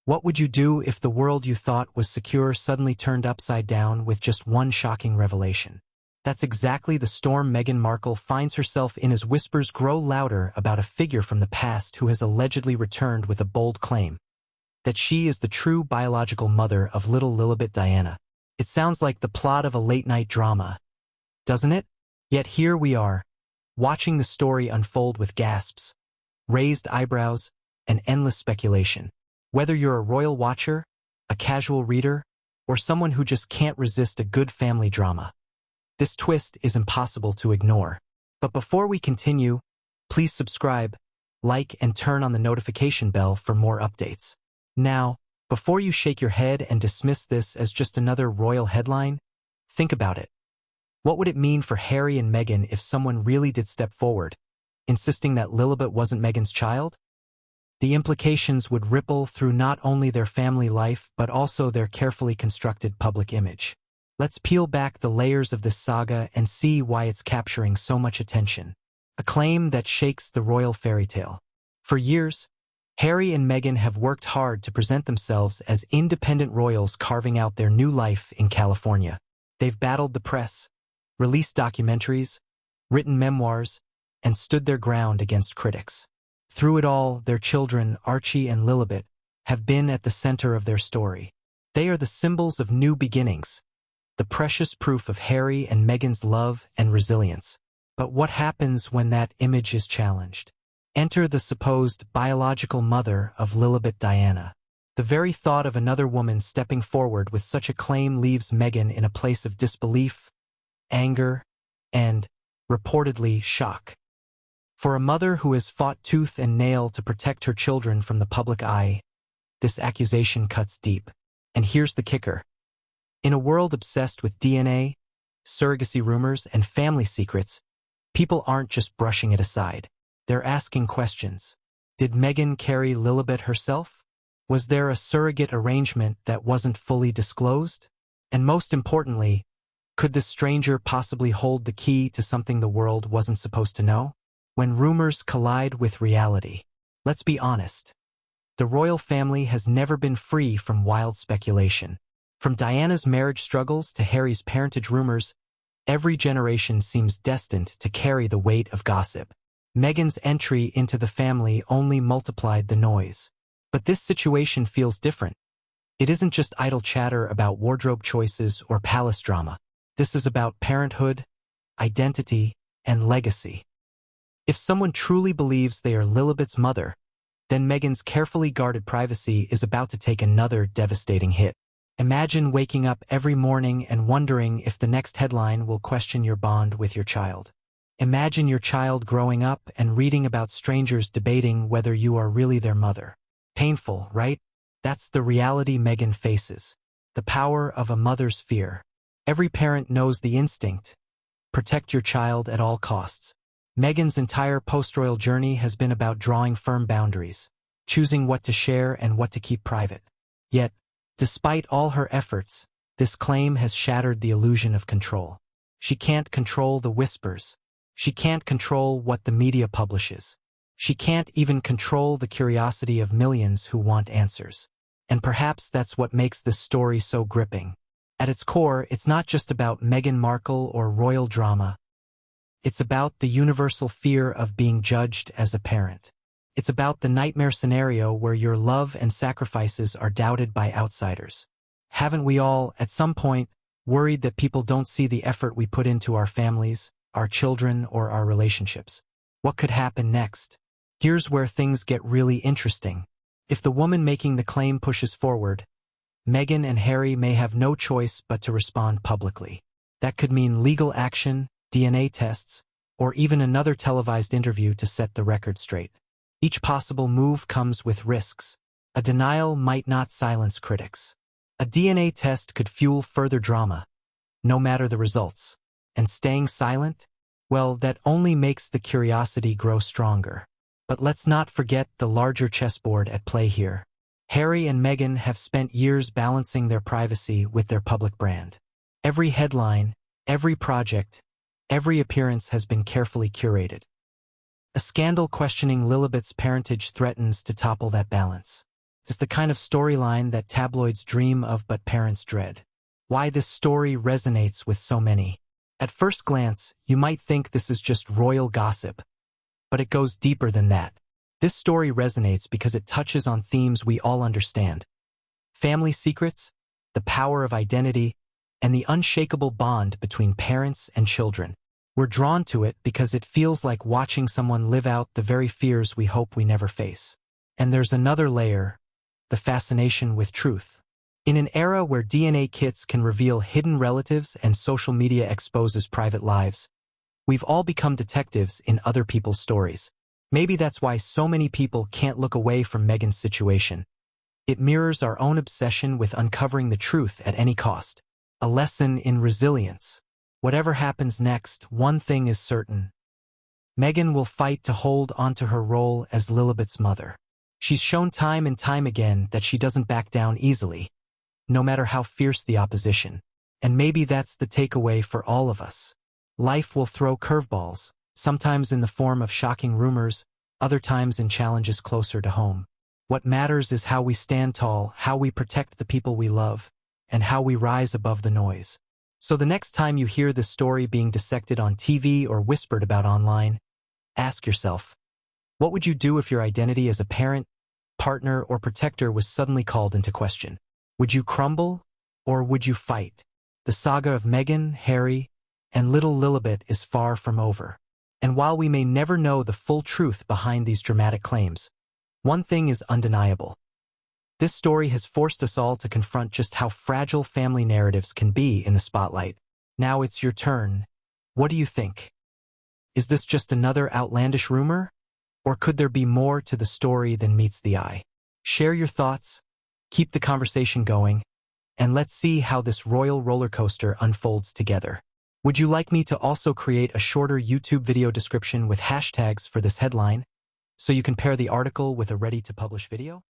What would you do if the world you thought was secure suddenly turned upside down with just one shocking revelation? That's exactly the storm Meghan Markle finds herself in as whispers grow louder about a figure from the past who has allegedly returned with a bold claim that she is the true biological mother of little Lilibet Diana. It sounds like the plot of a late-night drama, doesn't it? Yet here we are, watching the story unfold with gasps, raised eyebrows, and endless speculation. Whether you're a royal watcher, a casual reader, or someone who just can't resist a good family drama, this twist is impossible to ignore. But before we continue, please subscribe, like, and turn on the notification bell for more updates. Now, before you shake your head and dismiss this as just another royal headline, think about it. What would it mean for Harry and Meghan if someone really did step forward, insisting that Lilibet wasn't Meghan's child? The implications would ripple through not only their family life but also their carefully constructed public image. Let's peel back the layers of this saga and see why it's capturing so much attention. A claim that shakes the royal fairy tale. For years, Harry and Meghan have worked hard to present themselves as independent royals carving out their new life in California. They've battled the press, released documentaries, written memoirs, and stood their ground against critics. Through it all, their children, Archie and Lilibet, have been at the center of their story. They are the symbols of new beginnings, the precious proof of Harry and Meghan's love and resilience. But what happens when that image is challenged? Enter the supposed biological mother of Lilibet Diana. The very thought of another woman stepping forward with such a claim leaves Meghan in a place of disbelief, anger, and, reportedly, shock. For a mother who has fought tooth and nail to protect her children from the public eye, this accusation cuts deep. And here's the kicker. In a world obsessed with DNA, surrogacy rumors, and family secrets, people aren't just brushing it aside. They're asking questions. Did Meghan carry Lilibet herself? Was there a surrogate arrangement that wasn't fully disclosed? And most importantly, could this stranger possibly hold the key to something the world wasn't supposed to know? When rumors collide with reality, let's be honest. The royal family has never been free from wild speculation. From Diana's marriage struggles to Harry's parentage rumors, every generation seems destined to carry the weight of gossip. Meghan's entry into the family only multiplied the noise. But this situation feels different. It isn't just idle chatter about wardrobe choices or palace drama. This is about parenthood, identity, and legacy. If someone truly believes they are Lilibet's mother, then Meghan's carefully guarded privacy is about to take another devastating hit. Imagine waking up every morning and wondering if the next headline will question your bond with your child. Imagine your child growing up and reading about strangers debating whether you are really their mother. Painful, right? That's the reality Meghan faces. The power of a mother's fear. Every parent knows the instinct. Protect your child at all costs. Meghan's entire post-royal journey has been about drawing firm boundaries, choosing what to share and what to keep private. Yet, despite all her efforts, this claim has shattered the illusion of control. She can't control the whispers. She can't control what the media publishes. She can't even control the curiosity of millions who want answers. And perhaps that's what makes this story so gripping. At its core, it's not just about Meghan Markle or royal drama. It's about the universal fear of being judged as a parent. It's about the nightmare scenario where your love and sacrifices are doubted by outsiders. Haven't we all, at some point, worried that people don't see the effort we put into our families, our children, or our relationships? What could happen next? Here's where things get really interesting. If the woman making the claim pushes forward, Meghan and Harry may have no choice but to respond publicly. That could mean legal action, DNA tests, or even another televised interview to set the record straight. Each possible move comes with risks. A denial might not silence critics. A DNA test could fuel further drama, no matter the results. And staying silent? Well, that only makes the curiosity grow stronger. But let's not forget the larger chessboard at play here. Harry and Meghan have spent years balancing their privacy with their public brand. Every headline, every project, every appearance has been carefully curated. A scandal questioning Lilibet's parentage threatens to topple that balance. It's the kind of storyline that tabloids dream of but parents dread. Why this story resonates with so many. At first glance, you might think this is just royal gossip, but it goes deeper than that. This story resonates because it touches on themes we all understand. Family secrets, the power of identity, and the unshakable bond between parents and children. We're drawn to it because it feels like watching someone live out the very fears we hope we never face. And there's another layer, the fascination with truth. In an era where DNA kits can reveal hidden relatives and social media exposes private lives, we've all become detectives in other people's stories. Maybe that's why so many people can't look away from Meghan's situation. It mirrors our own obsession with uncovering the truth at any cost. A lesson in resilience. Whatever happens next, one thing is certain. Meghan will fight to hold onto her role as Lilibet's mother. She's shown time and time again that she doesn't back down easily, no matter how fierce the opposition. And maybe that's the takeaway for all of us. Life will throw curveballs, sometimes in the form of shocking rumors, other times in challenges closer to home. What matters is how we stand tall, how we protect the people we love, and how we rise above the noise. So the next time you hear this story being dissected on TV or whispered about online, ask yourself, what would you do if your identity as a parent, partner, or protector was suddenly called into question? Would you crumble, or would you fight? The saga of Meghan, Harry, and little Lilibet is far from over. And while we may never know the full truth behind these dramatic claims, one thing is undeniable. This story has forced us all to confront just how fragile family narratives can be in the spotlight. Now it's your turn. What do you think? Is this just another outlandish rumor? Or could there be more to the story than meets the eye? Share your thoughts, keep the conversation going, and let's see how this royal roller coaster unfolds together. Would you like me to also create a shorter YouTube video description with hashtags for this headline, so you can pair the article with a ready-to-publish video?